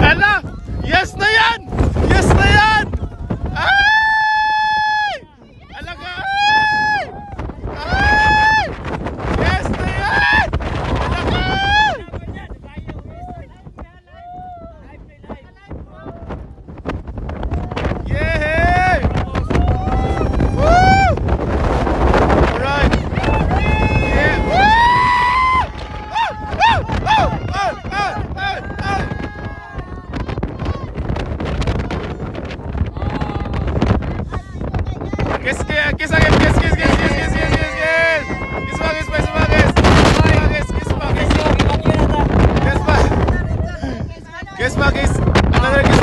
Ala! Yes na yan! Yes na yan! Ay! Alaga! Ay! Ay! Yes na yan! Alaga! Yay! Woo! Alright! Yeah! Woo! Woo! Woo! Woo! Kiss again, kiss again, kiss, kiss, kiss, kiss, kiss, kiss, kiss, kiss. Kiss pa, kiss pa, kiss pa, kiss. Kiss, kiss pa, kiss. Kiss pa. Kiss pa, kiss. Another kiss.